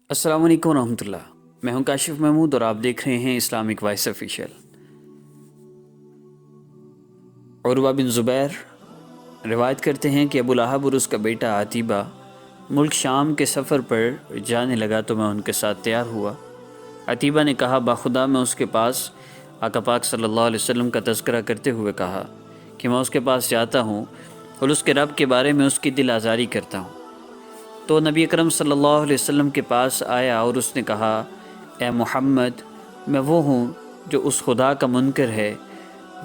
السلام علیکم ورحمۃ اللہ۔ میں ہوں کاشف محمود اور آپ دیکھ رہے ہیں اسلامک وائس آفیشیل۔ عروہ بن زبیر روایت کرتے ہیں کہ ابو لہب اور اس کا بیٹا عتیبہ ملک شام کے سفر پر جانے لگا تو میں ان کے ساتھ تیار ہوا۔ عتیبہ نے کہا باخدا میں اس کے پاس آقا پاک صلی اللہ علیہ وسلم کا تذکرہ کرتے ہوئے کہا کہ میں اس کے پاس جاتا ہوں اور اس کے رب کے بارے میں اس کی دل آزاری کرتا ہوں۔ تو نبی اکرم صلی اللہ علیہ وسلم کے پاس آیا اور اس نے کہا اے محمد، میں وہ ہوں جو اس خدا کا منکر ہے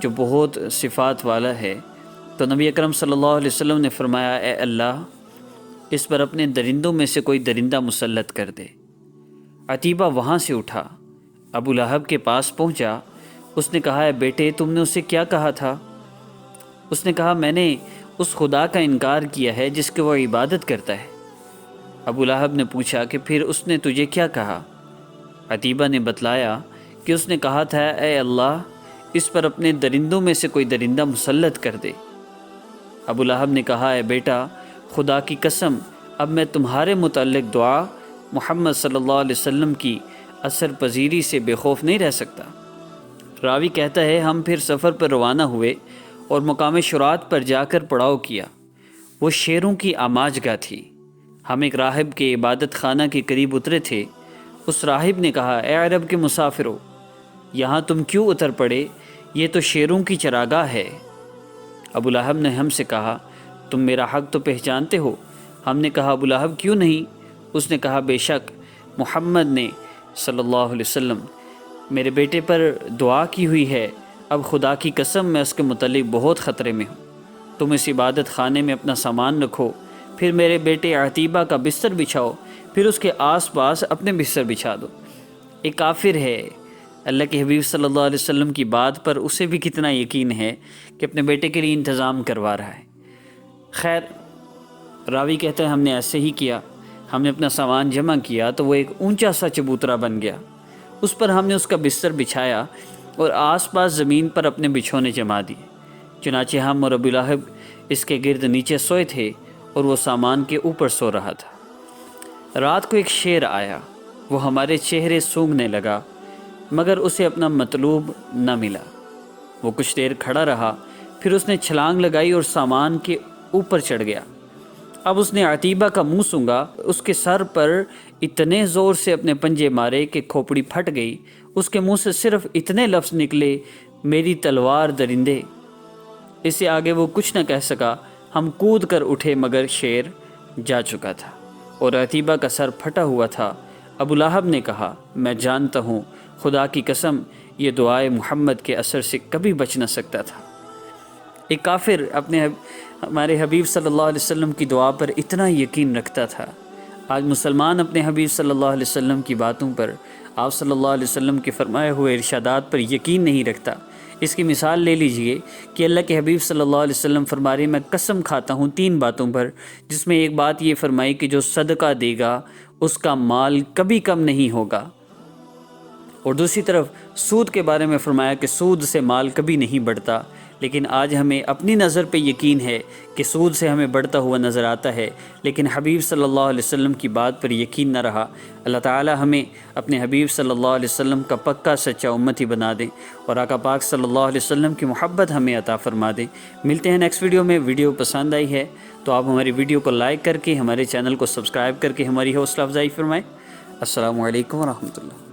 جو بہت صفات والا ہے۔ تو نبی اکرم صلی اللہ علیہ وسلم نے فرمایا اے اللہ، اس پر اپنے درندوں میں سے کوئی درندہ مسلط کر دے۔ عتیبہ وہاں سے اٹھا، ابو لہب کے پاس پہنچا۔ اس نے کہا اے بیٹے، تم نے اسے کیا کہا تھا؟ اس نے کہا میں نے اس خدا کا انکار کیا ہے جس کے وہ عبادت کرتا ہے۔ ابو لہب نے پوچھا کہ پھر اس نے تجھے کیا کہا؟ عتیبہ نے بتلایا کہ اس نے کہا تھا اے اللہ، اس پر اپنے درندوں میں سے کوئی درندہ مسلط کر دے۔ ابو لہب نے کہا اے بیٹا، خدا کی قسم اب میں تمہارے متعلق دعا محمد صلی اللہ علیہ وسلم کی اثر پذیری سے بے خوف نہیں رہ سکتا۔ راوی کہتا ہے ہم پھر سفر پر روانہ ہوئے اور مقام شرات پر جا کر پڑاؤ کیا۔ وہ شیروں کی آماج گاہ تھی۔ ہم ایک راہب کے عبادت خانہ کے قریب اترے تھے۔ اس راہب نے کہا اے عرب کے مسافرو، یہاں تم کیوں اتر پڑے؟ یہ تو شیروں کی چراگاہ ہے۔ ابو لہب نے ہم سے کہا تم میرا حق تو پہچانتے ہو؟ ہم نے کہا ابو لہب کیوں نہیں؟ اس نے کہا بے شک محمد نے صلی اللہ علیہ وسلم میرے بیٹے پر دعا کی ہوئی ہے، اب خدا کی قسم میں اس کے متعلق بہت خطرے میں ہوں۔ تم اس عبادت خانے میں اپنا سامان رکھو، پھر میرے بیٹے عتیبہ کا بستر بچھاؤ، پھر اس کے آس پاس اپنے بستر بچھا دو۔ ایک کافر ہے، اللہ کے حبیب صلی اللہ علیہ وسلم کی بات پر اسے بھی کتنا یقین ہے کہ اپنے بیٹے کے لیے انتظام کروا رہا ہے۔ خیر، راوی کہتا ہے ہم نے ایسے ہی کیا۔ ہم نے اپنا سامان جمع کیا تو وہ ایک اونچا سا چبوترا بن گیا۔ اس پر ہم نے اس کا بستر بچھایا اور آس پاس زمین پر اپنے بچھونے جما دیے۔ چنانچہ ہم اور ابو لہب اس کے گرد نیچے سوئے تھے اور وہ سامان کے اوپر سو رہا تھا۔ رات کو ایک شیر آیا، وہ ہمارے چہرے سونگھنے لگا مگر اسے اپنا مطلوب نہ ملا۔ وہ کچھ دیر کھڑا رہا، پھر اس نے چھلانگ لگائی اور سامان کے اوپر چڑھ گیا۔ اب اس نے عتیبہ کا منہ سونگھا، اس کے سر پر اتنے زور سے اپنے پنجے مارے کہ کھوپڑی پھٹ گئی۔ اس کے منہ سے صرف اتنے لفظ نکلے میری تلوار درندے۔ اس سے آگے وہ کچھ نہ کہہ سکا۔ ہم کود کر اٹھے مگر شیر جا چکا تھا اور عتیبہ کا سر پھٹا ہوا تھا۔ ابو لہب نے کہا میں جانتا ہوں خدا کی قسم یہ دعائے محمد کے اثر سے کبھی بچ نہ سکتا تھا۔ ایک کافر ہمارے حبیب صلی اللہ علیہ وسلم کی دعا پر اتنا یقین رکھتا تھا۔ آج مسلمان اپنے حبیب صلی اللہ علیہ وسلم کی باتوں پر، آپ صلی اللہ علیہ وسلم کے فرمائے ہوئے ارشادات پر یقین نہیں رکھتا۔ اس کی مثال لے لیجئے کہ اللہ کے حبیب صلی اللہ علیہ وسلم فرما رہے میں قسم کھاتا ہوں 3 باتوں پر، جس میں ایک بات یہ فرمائی کہ جو صدقہ دے گا اس کا مال کبھی کم نہیں ہوگا، اور دوسری طرف سود کے بارے میں فرمایا کہ سود سے مال کبھی نہیں بڑھتا۔ لیکن آج ہمیں اپنی نظر پہ یقین ہے کہ سود سے ہمیں بڑھتا ہوا نظر آتا ہے، لیکن حبیب صلی اللہ علیہ وسلم کی بات پر یقین نہ رہا۔ اللہ تعالی ہمیں اپنے حبیب صلی اللہ علیہ وسلم کا پکا سچا امتی بنا دیں اور آقا پاک صلی اللہ علیہ وسلم کی محبت ہمیں عطا فرما دیں۔ ملتے ہیں نیکسٹ ویڈیو میں۔ ویڈیو پسند آئی ہے تو آپ ہماری ویڈیو کو لائک کر کے، ہمارے چینل کو سبسکرائب کر کے ہماری حوصلہ افزائی فرمائیں۔ السلام علیکم ورحمۃ اللہ۔